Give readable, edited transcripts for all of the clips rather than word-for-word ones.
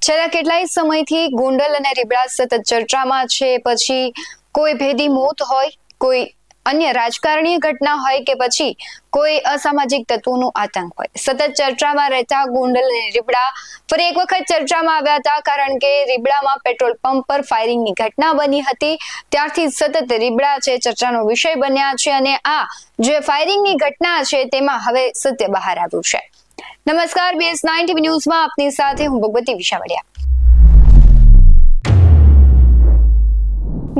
છેલ્લા કેટલાય સમયથી ગોંડલ અને રીબડા સતત ચર્ચામાં છે. પછી કોઈ ભેદી મોત હોય, કોઈ અન્ય રાજકારણીય ઘટના હોય કે પછી કોઈ અસામાજિક તત્વોનું આતંક હોય, સતત ચર્ચામાં રહેતા ગોંડલ અને રીબડા ફરી એક વખત ચર્ચામાં આવ્યા હતા. કારણ કે રીબડામાં પેટ્રોલ પંપ પર ફાયરિંગની ઘટના બની હતી. ત્યારથી સતત રીબડા છે ચર્ચાનો વિષય બન્યા છે અને આ જે ફાયરિંગની ઘટના છે તેમાં હવે સત્ય બહાર આવ્યું છે. નમસ્કાર, BS9 TV ન્યૂઝમાં આપની સાથે હું ભગવતી વિશાવડિયા.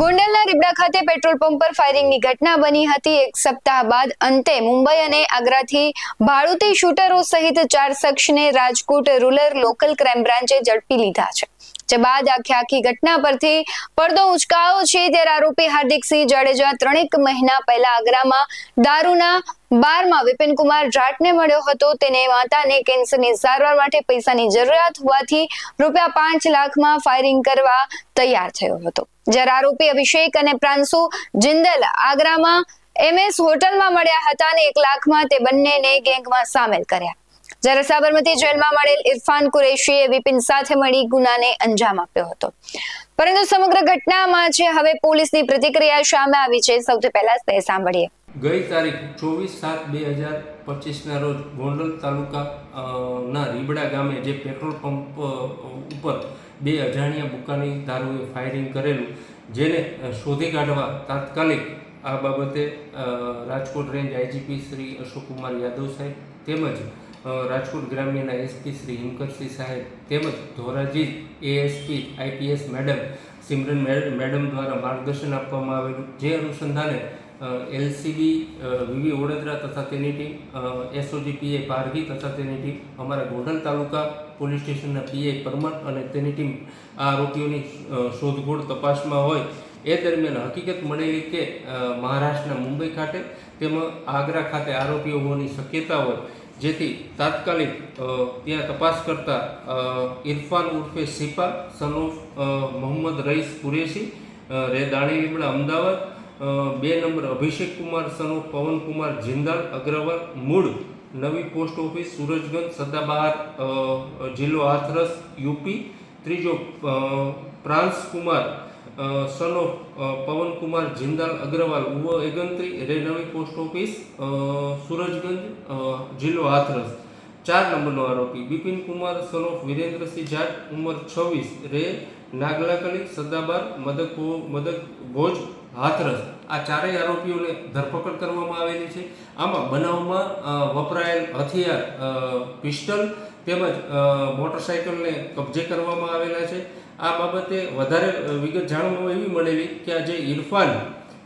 ગોંડલના રીબડા ખાતે પેટ્રોલ પંપ પર ફાયરિંગની ઘટના બની હતી. એક સપ્તાહ બાદ અંતે મુંબઈ અને આગ્રાથી ભાડુતી શૂટરો સહિત 4 શખ્સને રાજકોટ રૂરલ લોકલ ક્રાઇમ બ્રાન્ચે ઝડપી લીધા છે. જે બાદ આખી ઘટના પરથી પડદો ઉચકાયો છે. ત્યારે આરોપી હાર્દિકસિંહ જાડેજા 3 મહિના પહેલા આગ્રામાં દારૂના બારમાં વિપિનકુમાર જાટને મળ્યો હતો. તેને માતાને કેન્સરની સારવાર માટે પૈસાની જરૂરિયાત હોવાથી ₹5 લાખમાં ફાયરિંગ કરવા તૈયાર થયો હતો. જ્યારે આરોપી અભિષેક અને પ્રાંશુ જિંદલ આગ્રામાં MS હોટલમાં મળ્યા હતા અને 1 લાખમાં તે બંનેને ગેંગમાં સામેલ કર્યા. જ્યારે સાબરમતી જેલમાં મળેલ ઇરફાન કુરેશીએ વિપિન સાથે મળી ગુનાને અંજામ આપ્યો હતો. પરંતુ સમગ્ર ઘટનામાં છે હવે પોલીસની પ્રતિક્રિયા સામે આવી છે. સૌથી પહેલા તે સાંભળીએ. ગઈ તારીખ 24/7/2025 ના રોજ ગોંડલ તાલુકા ના રીબડા ગામે જે પેટ્રોલ પંપ ઉપર 2 અજાણ્યા બુકાની દારૂએ ફાયરિંગ કરેલું, જેને શોધી કાઢવા તાત્કાલિક આ બાબતે રાજકોટ રેન્જ IGP શ્રી અશોકકુમાર યાદવ સાહેબ તેમજ રાજકોટ ગ્રામ્યના SP શ્રી હિમકરસિંહ સાહેબ તેમજ Dhoraji ASP IPS madam Simran madam દ્વારા માર્ગદર્શન આપવામાં આવેલું. જે અનુસંધાને LCB VV વડોદરા તથા તેની ટીમ, SOG PI પારગી તથા તેની ટીમ, અમારા ગોંડલ તાલુકા પોલીસ સ્ટેશનના PI પરમાર અને તેની ટીમ આ આરોપીઓની શોધખોળ તપાસમાં હોય. એ દરમિયાન હકીકત મળેલી કે મહારાષ્ટ્રના મુંબઈ ખાતે તેમાં આગ્રા ખાતે આરોપીઓ હોવાની શક્યતા હોય, જેથી તાત્કાલિક ત્યાં તપાસ કરતા ઇરફાન ઉર્ફે Sipa son of Mohammad Rais Qureshi Dani Limda Ahmedabad, 2 number Abhishek Kumar son of Pawan Kumar Jindal Agarwal મૂળ નવી પોસ્ટ ઓફિસ સુરજગંજ સદાબહાર જિલ્લો હાથરસ UP, ત્રીજો પ્રાંસ કુમાર સન ઓફ પવન કુમાર જિંદાલ અગ્રવાલ ઉવ 29 રે નવી પોસ્ટ ઓફિસ સુરજગંજ જિલ્લો હાથરસ. 4 નંબરનો આરોપી બિપિન કુમાર સન ઓફ વિરેન્દ્રસિંહ જાટ ઉંમર 26 રે નાગલાકલી સદાબાર મદક ભોજ હાથરસ. આ ચારેય આરોપીઓને ધરપકડ કરવામાં આવેલી છે. આમાં બનાવમાં વપરાયેલ હથિયાર પિસ્ટલ તેમજ મોટરસાઇકલને કબજે કરવામાં આવેલા છે. આ બાબતે વધારે વિગત જાણવા એવી મળેલી કે આ જે ઇરફાન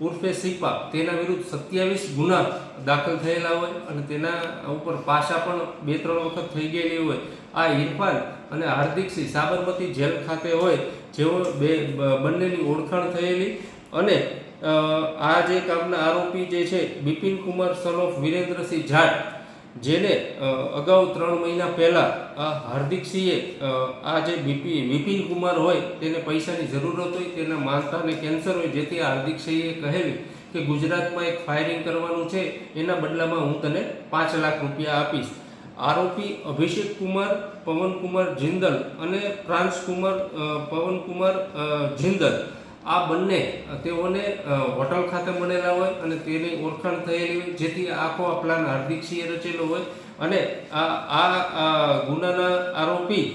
ઉર્ફે સિપા તેના વિરુદ્ધ 27 ગુના દાખલ થયેલા હોય અને તેના ઉપર પાછા પણ 2-3 વખત થઈ ગયેલી હોય. આ ઇરફાન અને હાર્દિકસિંહ સાબરમતી જેલ ખાતે હોય, જેઓ બંનેની ઓળખાણ થયેલી. અને આ જે કામના આરોપી જે છે બિપિન કુમાર સન ઓફ વિરેન્દ્રસિંહ જાટ, જેને અગાઉ 3 મહિના પહેલાં આ હાર્દિકસિંહે આ જે વિપિન કુમાર હોય તેને પૈસાની જરૂરત હોય, તેના માતાને કેન્સર હોય, જેથી હાર્દિકસિંહે કહેલું કે ગુજરાતમાં એક ફાયરિંગ કરવાનું છે, એના બદલામાં હું તને 5 લાખ રૂપિયા આપીશ. આરોપી અભિષેક કુમાર પવન કુમાર જિંદલ અને પ્રાંસ કુમાર પવન કુમાર જિંદલ આ બંને તેઓને હોટલ ખાતે મળેલા હોય અને તેની ઓળખાણ થયેલી હોય, જેથી આખો આ પ્લાન હાર્દિકસિંહે રચેલો હોય. અને આ ગુનાના આરોપી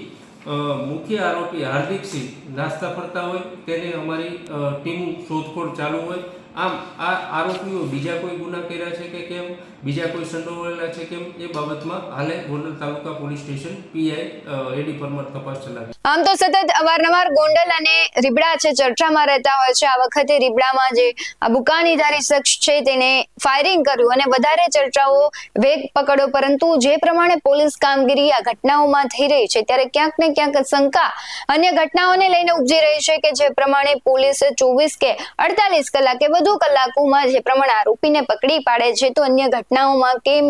મુખ્ય આરોપી હાર્દિકસિંહ નાસ્તા ફરતા હોય, તેને અમારી ટીમ શોધખોળ ચાલુ હોય. આમ આ આરોપીઓ બીજા કોઈ ગુના કર્યા છે કે કેમ, બીજા કોઈ સંડોવાયેલા છે કેમ, એ બાબતમાં હાલે Gondal taluka police station PI AD Parmar તપાસ ચલાવી. આમ તો સતત અવારનવાર ગોંડલ અને રીબડા છે ચર્ચામાં રહેતા હોય છે. આ વખતે રીબડામાં જે આ બુકાનીધારી શખ્સ છે તેને ફાયરિંગ કર્યું અને વધારે ચર્ચાઓ વેગ પકડ્યો. પરંતુ જે પ્રમાણે પોલીસ કામગીરી આ ઘટનાઓમાં થઈ રહી છે, ત્યારે ક્યાંક ને ક્યાંક શંકા અન્ય ઘટનાઓને લઈને ઉપજી રહી છે કે જે પ્રમાણે પોલીસ 24 કે 48 કલાકે વધુ કલાકોમાં જે પ્રમાણે આરોપીને પકડી પાડે છે, તો અન્ય ઘટનાઓમાં કેમ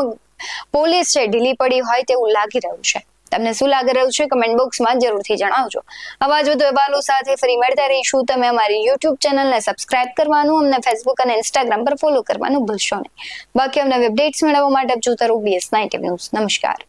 પોલીસ છે ઢીલી પડી હોય તેવું લાગી રહ્યું છે. તમને શું લાગી રહ્યું છે કમેન્ટ બોક્સમાં જરૂરથી જણાવજો. આવા જ વધુ અહેવાલો સાથે ફરી મળતા રહીશું. તમે અમારી YouTube ચેનલને સબસ્ક્રાઇબ કરવાનું, અમને Facebook અને Instagram પર ફોલો કરવાનું ભૂલશો નહીં. બાકી અમને અપડેટ્સ મેળવવા માટે જોતા રહો BS9 TV ન્યૂઝ. નમસ્કાર.